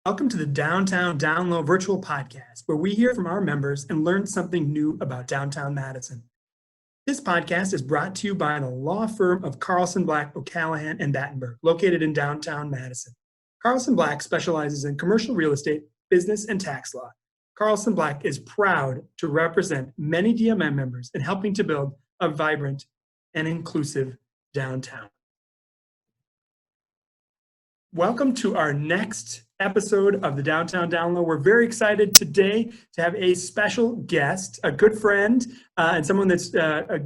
Welcome to the Downtown Download virtual podcast, where we hear from our members and learn something new about downtown Madison. This podcast is brought to you by the law firm of Carlson Black, O'Callaghan, and Battenberg, located in downtown Madison. Carlson Black specializes in commercial real estate, business, and tax law. Carlson Black is proud to represent many DMM members in helping to build a vibrant and inclusive downtown. Welcome to our next episode of the Downtown Download. We're very excited today to have a special guest, a good friend, and someone that's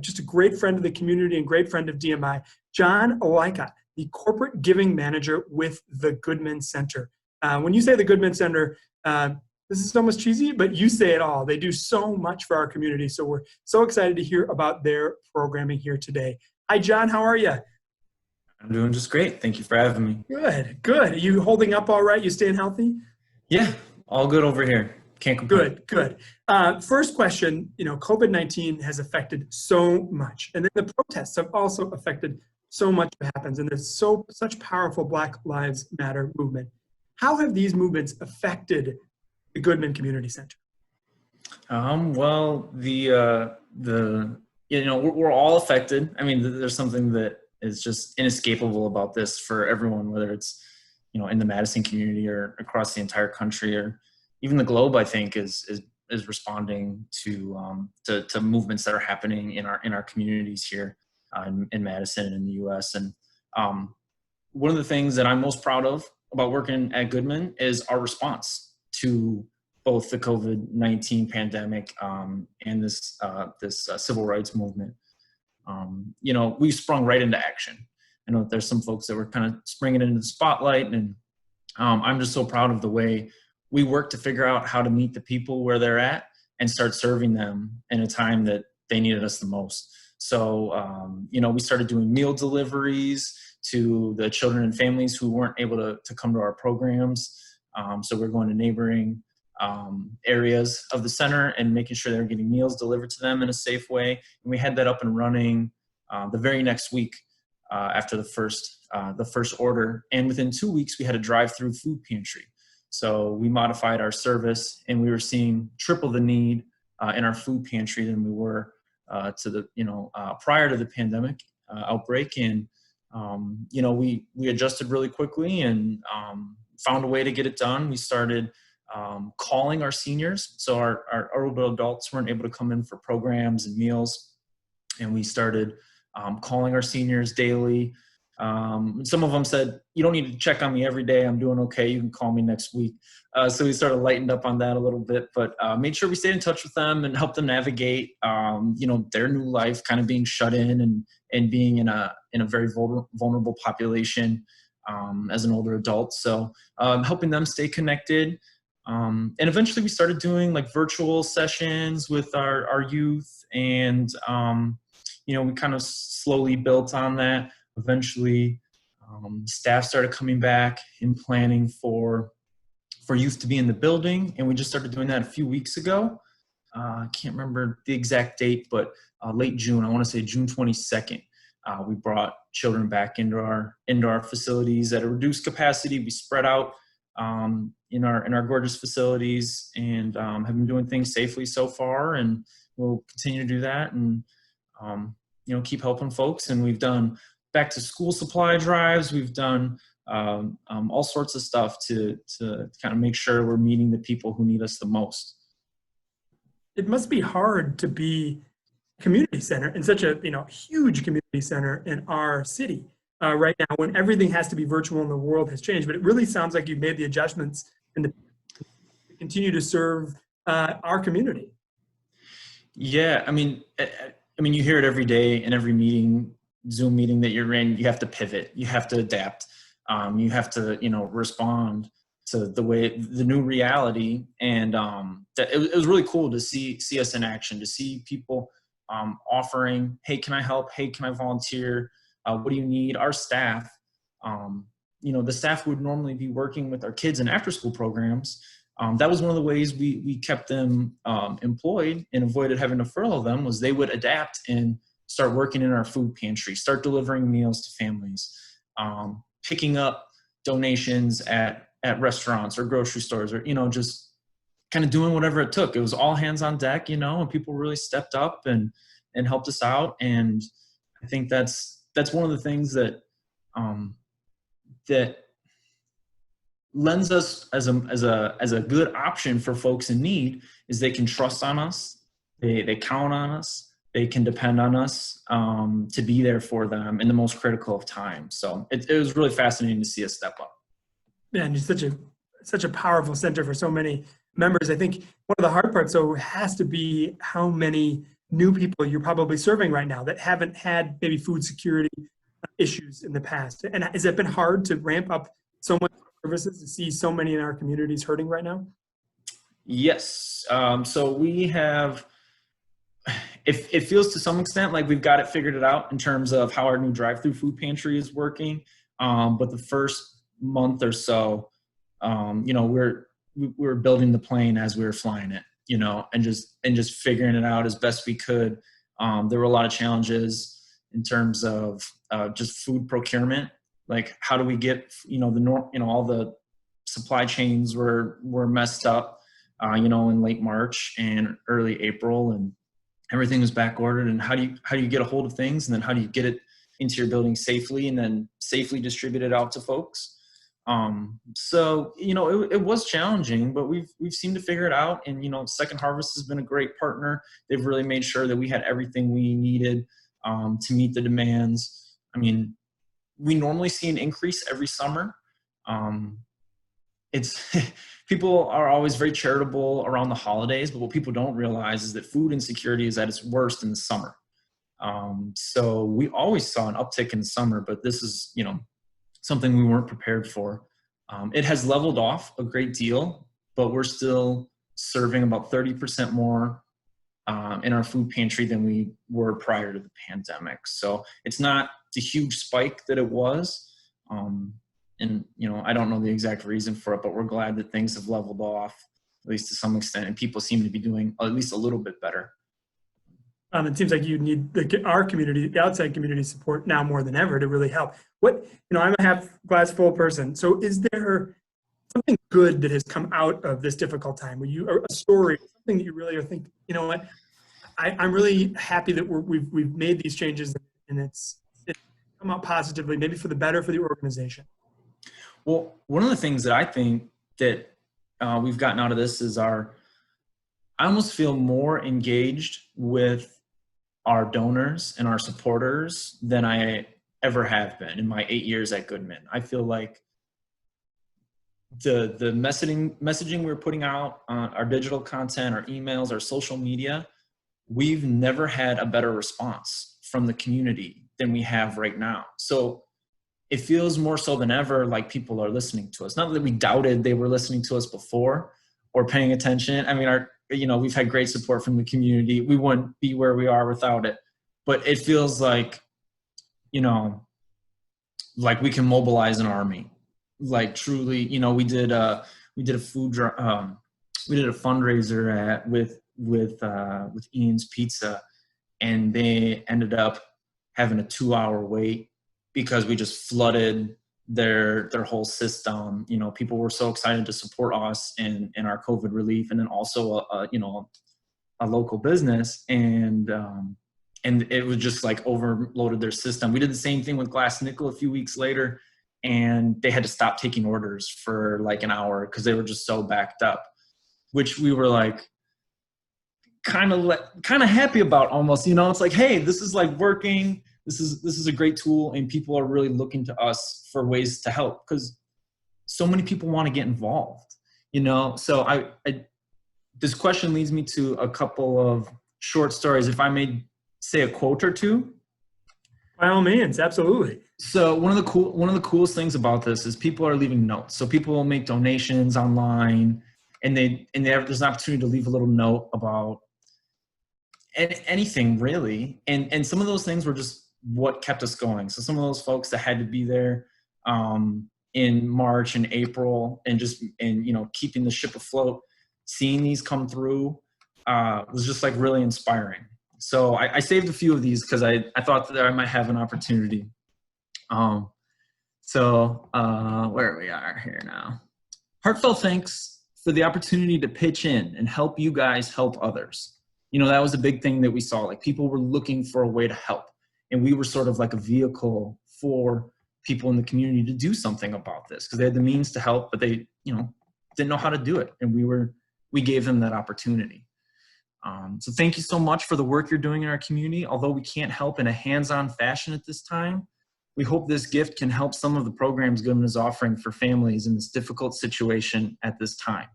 just a great friend of the community and great friend of DMI, John Lica, the Corporate Giving Manager with the Goodman Center. When you say the Goodman Center, this is almost cheesy, but you say it all. They do so much for our community, so we're so excited to hear about their programming here today. Hi, John. How are you? I'm doing just great. Thank you for having me. Good, good. Are you holding up all right? You staying healthy? Yeah, all good over here. Can't complain. Good. First question, COVID-19 has affected so much. And then the protests have also affected so much that happens. And there's such powerful Black Lives Matter movement. How have these movements affected the Goodman Community Center? Well, we're all affected. I mean, there's something that is just inescapable about this for everyone, whether it's, in the Madison community or across the entire country or even the globe. I think is responding to movements that are happening in our communities here in Madison and in the U.S. And one of the things that I'm most proud of about working at Goodman is our response to both the COVID-19 pandemic and this civil rights movement. We sprung right into action. I know that there's some folks that were kind of springing into the spotlight, and I'm just so proud of the way we worked to figure out how to meet the people where they're at and start serving them in a time that they needed us the most. So, we started doing meal deliveries to the children and families who weren't able to come to our programs. So we're going to neighboring areas of the center and making sure they're getting meals delivered to them in a safe way. And we had that up and running the very next week after the first order. And within 2 weeks, we had a drive-through food pantry. So we modified our service, and we were seeing triple the need in our food pantry than we were prior to the pandemic outbreak. And we adjusted really quickly and found a way to get it done. We started calling our seniors. So our older adults weren't able to come in for programs and meals. And we started calling our seniors daily. Some of them said, "You don't need to check on me every day. I'm doing okay. You can call me next week." So we started lightened up on that a little bit, but made sure we stayed in touch with them and helped them navigate, their new life, kind of being shut in and being in a very vulnerable population as an older adult. So helping them stay connected. And eventually we started doing like virtual sessions with our youth, and we kind of slowly built on that. Eventually staff started coming back and planning for youth to be in the building, and we just started doing that a few weeks ago. I can't remember the exact date, but late June, I want to say June 22nd. We brought children back into our facilities at a reduced capacity. We spread out in our gorgeous facilities, and have been doing things safely so far, and we'll continue to do that and keep helping folks. And we've done back to school supply drives. We've done all sorts of stuff to kind of make sure we're meeting the people who need us the most. It must be hard to be a community center in such a huge community center in our city right now, when everything has to be virtual and the world has changed. But it really sounds like you've made the adjustments and to continue to serve our community. Yeah, I mean, you hear it every day in every meeting, Zoom meeting that you're in. You have to pivot. You have to adapt. You have to, respond to the new reality. And it was really cool to see us in action, to see people offering, "Hey, can I help? Hey, can I volunteer? What do you need?" Our staff, the staff would normally be working with our kids in after-school programs. That was one of the ways we kept them employed and avoided having to furlough them, was they would adapt and start working in our food pantry, start delivering meals to families, picking up donations at at restaurants or grocery stores, or, just kind of doing whatever it took. It was all hands on deck, and people really stepped up and helped us out. And I think that's one of the things that that lends us as a good option for folks in need, is they can trust on us, they count on us, they can depend on us to be there for them in the most critical of times. So it was really fascinating to see us step up. Yeah, and it's such a powerful center for so many members. I think one of the hard parts, though, has to be how many new people you're probably serving right now that haven't had maybe food security issues in the past. And has it been hard to ramp up so much services to see so many in our communities hurting right now? Yes. So we have, it feels to some extent like we've got it figured out in terms of how our new drive-through food pantry is working. But the first month or so, we were building the plane as we were flying it, and just figuring it out as best we could. There were a lot of challenges in terms of just food procurement. Like, how do we get, all the supply chains were messed up, in late March and early April, and everything was back ordered. And how do you get a hold of things, and then how do you get it into your building safely and then safely distribute it out to folks? So, it was challenging, but we've seemed to figure it out. And, Second Harvest has been a great partner. They've really made sure that we had everything we needed to meet the demands. I mean, we normally see an increase every summer. It's people are always very charitable around the holidays, but what people don't realize is that food insecurity is at its worst in the summer. So we always saw an uptick in the summer, but this is, something we weren't prepared for. It has leveled off a great deal, but we're still serving about 30% more in our food pantry than we were prior to the pandemic. So it's not the huge spike that it was. And, I don't know the exact reason for it, but we're glad that things have leveled off, at least to some extent, and people seem to be doing at least a little bit better. It seems like you need our community, the outside community support now more than ever to really help. I'm a half glass full person. So is there something good that has come out of this difficult time? A story, something that you really are thinking, I'm really happy that we've made these changes, and it's come out positively, maybe for the better for the organization. Well, one of the things that I think that we've gotten out of this is I almost feel more engaged with our donors and our supporters than I ever have been in my 8 years at Goodman. I feel like the messaging we're putting out on our digital content, our emails, our social media, we've never had a better response from the community than we have right now. So it feels more so than ever like people are listening to us. Not that we doubted they were listening to us before or paying attention. I mean, we've had great support from the community. We wouldn't be where we are without it. But it feels like, like we can mobilize an army. Like truly, we did a fundraiser with Ian's Pizza, and they ended up having a 2-hour wait because we just flooded their whole system. People were so excited to support us in our COVID relief, and then also a local business, and it was just like overloaded their system. We did the same thing with Glass Nickel a few weeks later, and they had to stop taking orders for like an hour because they were just so backed up, which we were like kind of happy about almost. It's like, hey, this is like working. This is a great tool, and people are really looking to us for ways to help because so many people want to get involved. So I this question leads me to a couple of short stories, if I may say a quote or two. By all means, absolutely. So one of the coolest things about this is people are leaving notes. So people will make donations online, and there's an opportunity to leave a little note about anything really. And some of those things were just what kept us going. So some of those folks that had to be there in March and April and keeping the ship afloat, seeing these come through was just like really inspiring. So I saved a few of these because I thought that I might have an opportunity. Where we are here now. Heartfelt thanks for the opportunity to pitch in and help you guys help others. That was a big thing that we saw. Like, people were looking for a way to help, and we were sort of like a vehicle for people in the community to do something about this, because they had the means to help, but they, didn't know how to do it. And we gave them that opportunity. So thank you so much for the work you're doing in our community. Although we can't help in a hands-on fashion at this time, we hope this gift can help some of the programs Goodman is offering for families in this difficult situation at this time.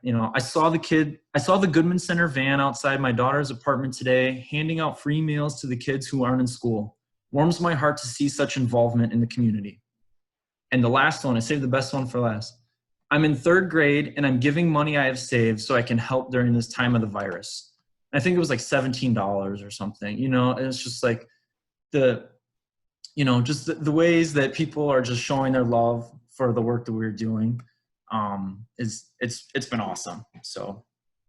I saw the Goodman Center van outside my daughter's apartment today, handing out free meals to the kids who aren't in school. Warms my heart to see such involvement in the community. And the last one, I saved the best one for last. I'm in 3rd grade and I'm giving money I have saved so I can help during this time of the virus. I think it was like $17 or something. It's just like the ways that people are just showing their love for the work that we're doing. It's been awesome. So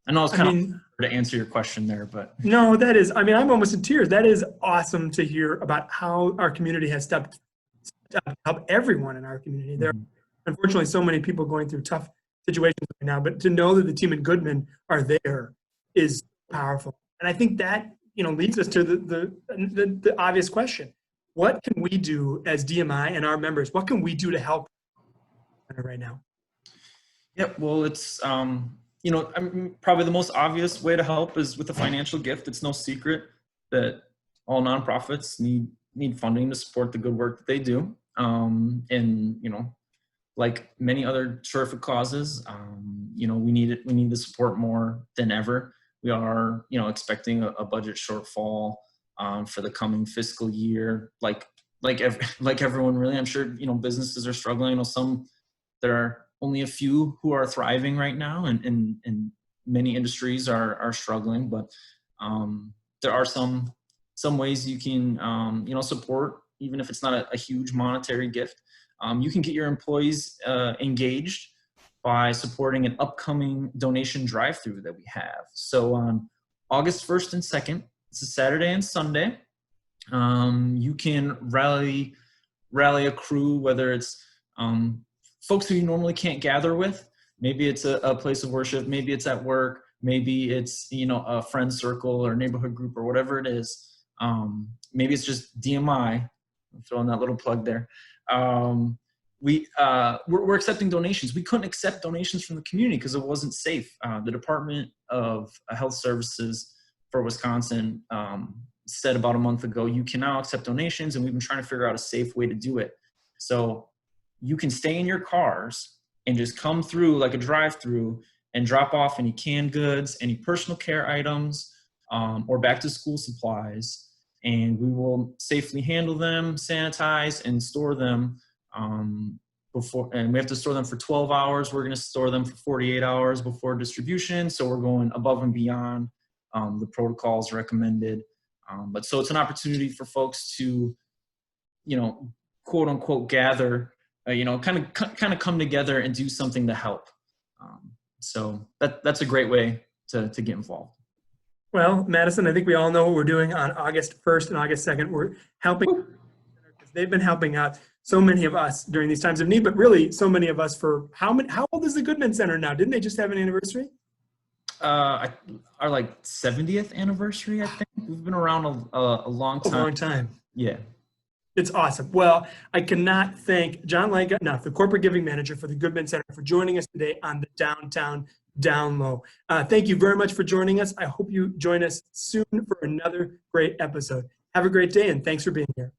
I know it's kind of to answer your question there, but no, that is, I'm almost in tears. That is awesome to hear about how our community has stepped up to help everyone in our community. There are unfortunately so many people going through tough situations right now, but to know that the team at Goodman are there is powerful. And I think that, leads us to the obvious question. What can we do as DMI and our members? What can we do to help right now? Yep. Well, it's, probably the most obvious way to help is with a financial gift. It's no secret that all nonprofits need funding to support the good work that they do. Like many other terrific causes, we need the support more than ever. We are, expecting a budget shortfall for the coming fiscal year. Like everyone really, I'm sure, businesses are struggling. There are only a few who are thriving right now, and many industries are struggling, but there are some ways you can, support, even if it's not a huge monetary gift. You can get your employees engaged by supporting an upcoming donation drive-through that we have. So on August 1st and 2nd, it's a Saturday and Sunday, you can rally a crew, whether it's folks who you normally can't gather with. Maybe it's a place of worship, maybe it's at work, maybe it's a friend circle or neighborhood group or whatever it is. Maybe it's just DMI. I'm throwing that little plug there. We're accepting donations. We couldn't accept donations from the community because it wasn't safe. The Department of Health Services for Wisconsin said about a month ago, you can now accept donations, and we've been trying to figure out a safe way to do it. So you can stay in your cars and just come through like a drive-through and drop off any canned goods, any personal care items, or back to school supplies. And we will safely handle them, sanitize, and store them and we have to store them for 12 hours. We're going to store them for 48 hours before distribution. So we're going above and beyond the protocols recommended. But so it's an opportunity for folks to, quote unquote, gather, kind of come together and do something to help. So that's a great way to get involved. Well, Madison, I think we all know what we're doing on August 1st and August 2nd. We're helping, because they've been helping out so many of us during these times of need, but really so many of us for how old is the Goodman Center now? Didn't they just have an anniversary? Our 70th anniversary, I think. We've been around a long time. A long time. Yeah. It's awesome. Well, I cannot thank John Lica enough, the corporate giving manager for the Goodman Center, for joining us today on the Downtown Down Low. Thank you very much for joining us. I hope you join us soon for another great episode. Have a great day, and thanks for being here.